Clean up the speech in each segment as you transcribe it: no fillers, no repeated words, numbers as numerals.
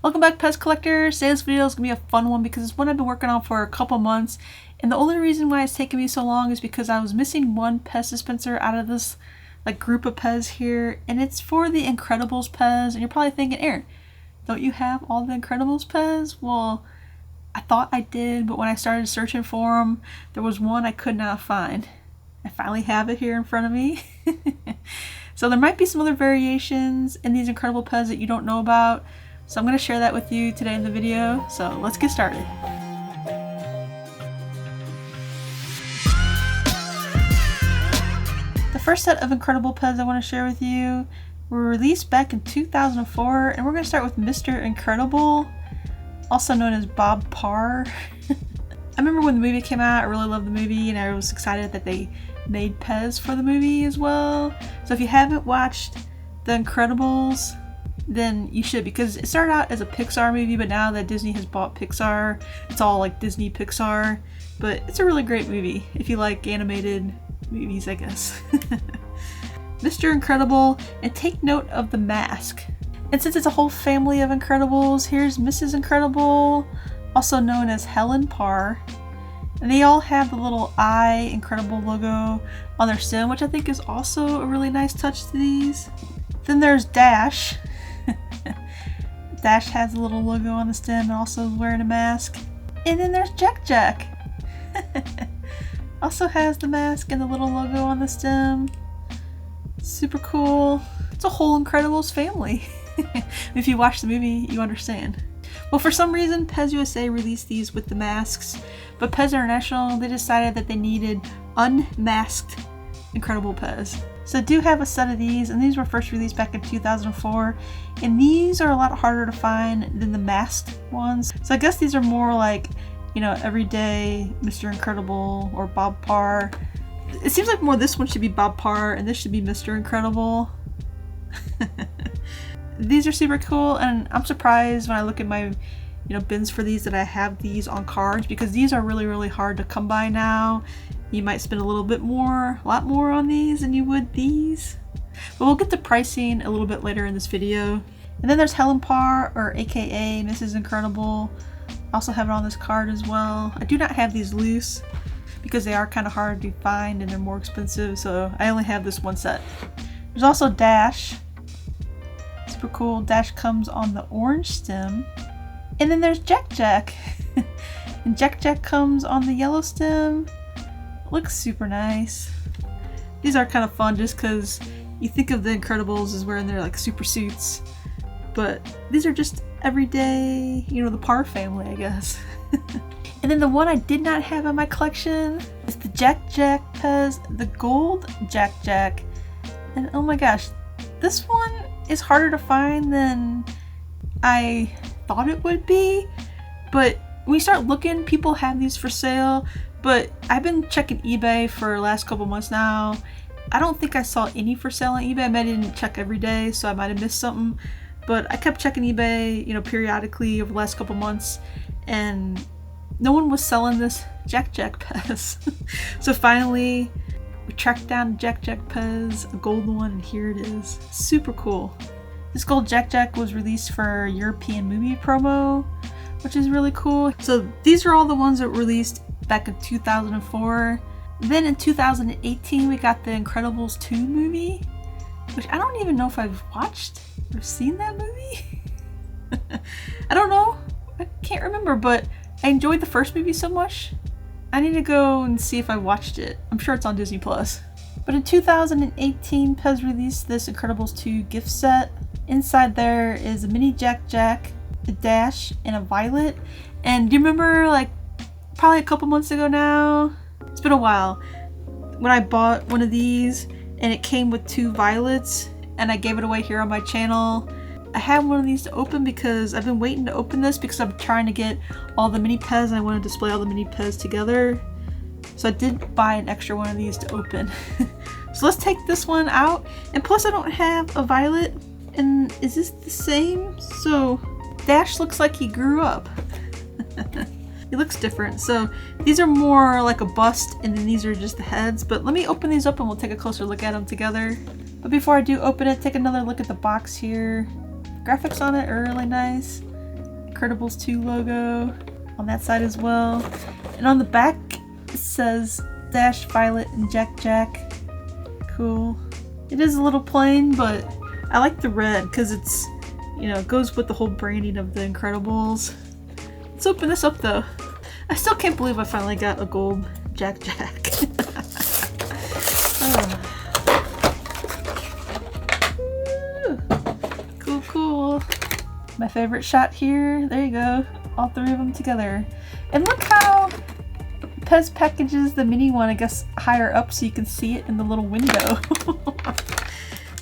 Welcome back, PEZ collectors. Today's video is going to be a fun one because it's one I've been working on for a couple months, and the only reason why it's taken me so long is because I was missing one PEZ dispenser out of this group of PEZ here, and it's for the Incredibles PEZ. And you're probably thinking, Erin, don't you have all the Incredibles PEZ? Well, I thought I did, but when I started searching for them, there was one I could not find. I finally have it here in front of me. So there might be some other variations in these Incredible PEZ that you don't know about. So I'm going to share that with you today in the video, so let's get started. The first set of Incredible PEZ I want to share with you were released back in 2004, and we're going to start with Mr. Incredible, also known as Bob Parr. I remember when the movie came out, I really loved the movie, and I was excited that they made PEZ for the movie as well. So if you haven't watched The Incredibles, then you should, because it started out as a Pixar movie, but now that Disney has bought Pixar, it's all like Disney Pixar. But it's a really great movie if you like animated movies, I guess. Mr. Incredible, and take note of the mask. And since it's a whole family of Incredibles, here's Mrs. Incredible, also known as Helen Parr. And they all have the little I Incredible logo on their stem, which I think is also a really nice touch to these. Then there's Dash. Dash has a little logo on the stem and also wearing a mask. And then there's Jack Jack. Also has the mask and the little logo on the stem. Super cool. It's a whole Incredibles family. If you watch the movie, you understand. Well, for some reason, PEZ USA released these with the masks, but PEZ International, they decided that they needed Unmasked Incredible PEZ. So I do have a set of these, and these were first released back in 2004, and these are a lot harder to find than the masked ones. So I guess these are more like, you know, everyday Mr. Incredible or Bob Parr. It seems like more this one should be Bob Parr, and this should be Mr. Incredible. These are super cool, and I'm surprised when I look at my, bins for these that I have these on cards, because these are really hard to come by now. You might spend a lot more on these than you would these. But we'll get to pricing a little bit later in this video. And then there's Helen Parr, or aka Mrs. Incredible. I also have it on this card as well. I do not have these loose because they are kind of hard to find and they're more expensive, so I only have this one set. There's also Dash. Super cool. Dash comes on the orange stem. And then there's Jack Jack. And Jack Jack comes on the yellow stem. Looks super nice. These are kind of fun just because you think of the Incredibles as wearing their super suits, but these are just everyday, the Parr family, I guess. And then the one I did not have in my collection is the Jack Jack PEZ, the Gold Jack Jack. And oh my gosh, this one is harder to find than I thought it would be, but when you start looking, people have these for sale. But I've been checking eBay for the last couple months now. I don't think I saw any for sale on eBay. I might didn't check every day, so I might have missed something. But I kept checking eBay, periodically over the last couple months, and no one was selling this Jack Jack PEZ. So finally, we tracked down Jack Jack PEZ, a gold one, and here it is. Super cool. This Gold Jack Jack was released for European movie promo, which is really cool. So these are all the ones that were released back in 2004. Then in 2018 we got the Incredibles 2 movie, which I don't even know if I've watched or seen that movie. I don't know, I can't remember, but I enjoyed the first movie so much. I need to go and see if I watched it. I'm sure it's on Disney Plus. But in 2018 PEZ released this Incredibles 2 gift set. Inside there is a mini Jack Jack, a Dash, and a Violet. And do you remember probably a couple months ago now? It's been a while. When I bought one of these and it came with 2 violets and I gave it away here on my channel. I have one of these to open because I've been waiting to open this because I'm trying to get all the mini PEZ and I want to display all the mini PEZ together. So I did buy an extra one of these to open. So let's take this one out. And plus I don't have a violet. And is this the same? So Dash looks like he grew up. He looks different. So these are more like a bust, and then these are just the heads. But let me open these up and we'll take a closer look at them together. But before I do open it, take another look at the box here. Graphics on it are really nice. Incredibles 2 logo on that side as well. And on the back it says Dash, Violet, and Jack Jack. Cool. It is a little plain, but I like the red because it's, you know, it goes with the whole branding of the Incredibles. Let's open this up though. I still can't believe I finally got a Gold Jack Jack. Cool, cool. My favorite shot here. There you go. All three of them together. And look how PEZ packages the mini one, I guess, higher up so you can see it in the little window.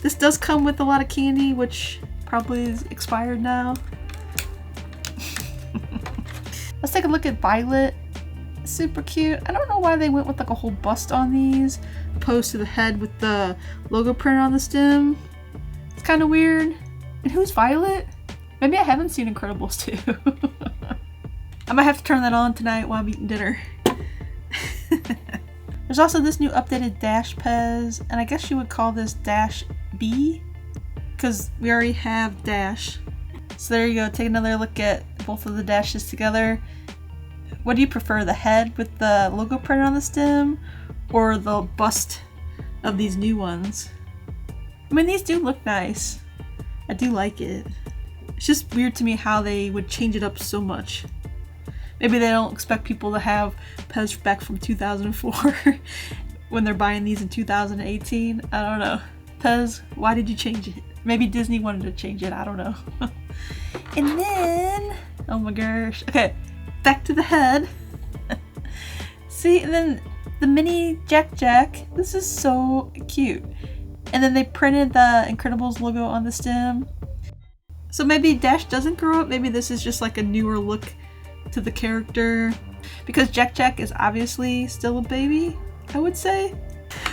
This does come with a lot of candy, which probably is expired now. Let's take a look at Violet. Super cute. I don't know why they went with like a whole bust on these, opposed to the head with the logo printed on the stem. It's kind of weird. And who's Violet? Maybe I haven't seen Incredibles 2. I might have to turn that on tonight while I'm eating dinner. There's also this new updated Dash PEZ, and I guess you would call this Dash B, because we already have Dash. So there you go, take another look at both of the dashes together. What do you prefer, the head with the logo printed on the stem, or the bust of these new ones? I mean, these do look nice. I do like it. It's just weird to me how they would change it up so much. Maybe they don't expect people to have PEZ back from 2004 when they're buying these in 2018. I don't know. PEZ, why did you change it? Maybe Disney wanted to change it, I don't know. And then, oh my gosh. Okay, back to the head. See, and then the mini Jack Jack. This is so cute. And then they printed the Incredibles logo on the stem. So maybe Dash doesn't grow up. Maybe this is just like a newer look to the character. Because Jack Jack is obviously still a baby, I would say.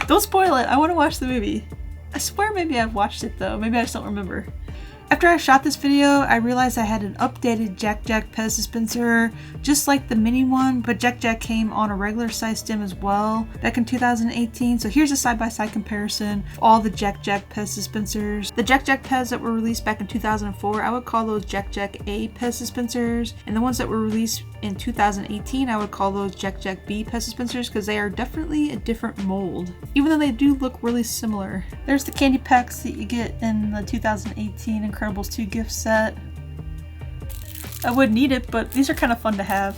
Don't spoil it. I want to watch the movie. I swear maybe I've watched it though. Maybe I just don't remember. After I shot this video, I realized I had an updated Jack Jack PEZ dispenser, just like the mini one, but Jack Jack came on a regular size stem as well back in 2018. So here's a side-by-side comparison of all the Jack Jack PEZ dispensers. The Jack Jack PEZ that were released back in 2004, I would call those Jack Jack A PEZ dispensers, and the ones that were released in 2018, I would call those Jack Jack B PEZ dispensers because they are definitely a different mold, even though they do look really similar. There's the candy packs that you get in the 2018 Incredibles 2 gift set. I would need it, but these are kind of fun to have.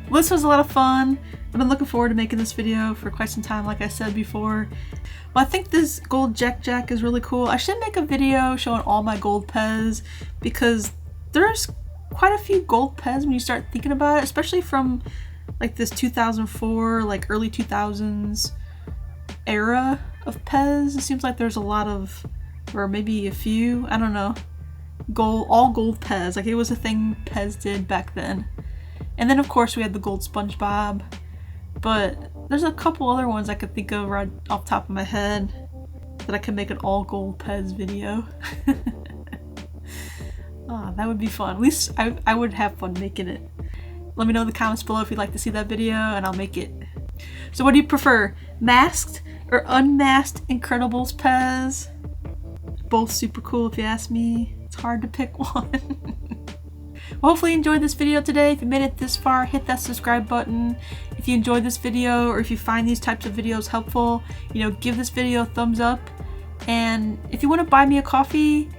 Well, this was a lot of fun. I've been looking forward to making this video for quite some time, like I said before. Well, I think this Gold Jack Jack is really cool. I should make a video showing all my gold PEZ because there's quite a few gold PEZ when you start thinking about it, especially from like this 2004, like early 2000s era of PEZ. It seems like there's a lot of, or maybe a few, I don't know, all gold PEZ. Like it was a thing PEZ did back then. And then of course we had the gold SpongeBob, but there's a couple other ones I could think of right off the top of my head that I could make an all gold PEZ video. Oh, that would be fun. At least I would have fun making it. Let me know in the comments below if you'd like to see that video and I'll make it. So what do you prefer? Masked or unmasked Incredibles PEZ? Both super cool if you ask me. It's hard to pick one. Well, hopefully you enjoyed this video today. If you made it this far, hit that subscribe button. If you enjoyed this video or if you find these types of videos helpful, you know, give this video a thumbs up. And if you want to buy me a coffee,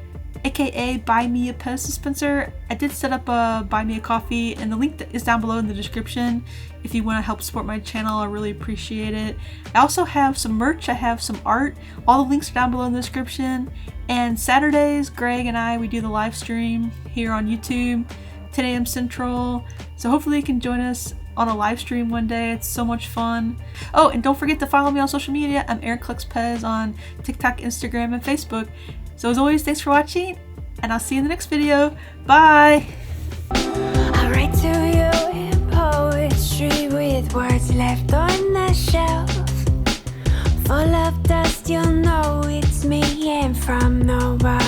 aka buy me a PEZ dispenser, I did set up a buy me a coffee and the link is down below in the description. If you want to help support my channel, I really appreciate it. I also have some merch, I have some art. All the links are down below in the description. And Saturdays, Greg and I, we do the live stream here on YouTube, 10 a.m. Central. So hopefully you can join us on a live stream one day. It's so much fun. Oh, and don't forget to follow me on social media. I'm Erin Collects PEZ on TikTok, Instagram, and Facebook. So as always, thanks for watching, and I'll see you in the next video. Bye! I write to you in poetry with words left on the shelf. Full of dust, you'll know it's me and from nowhere.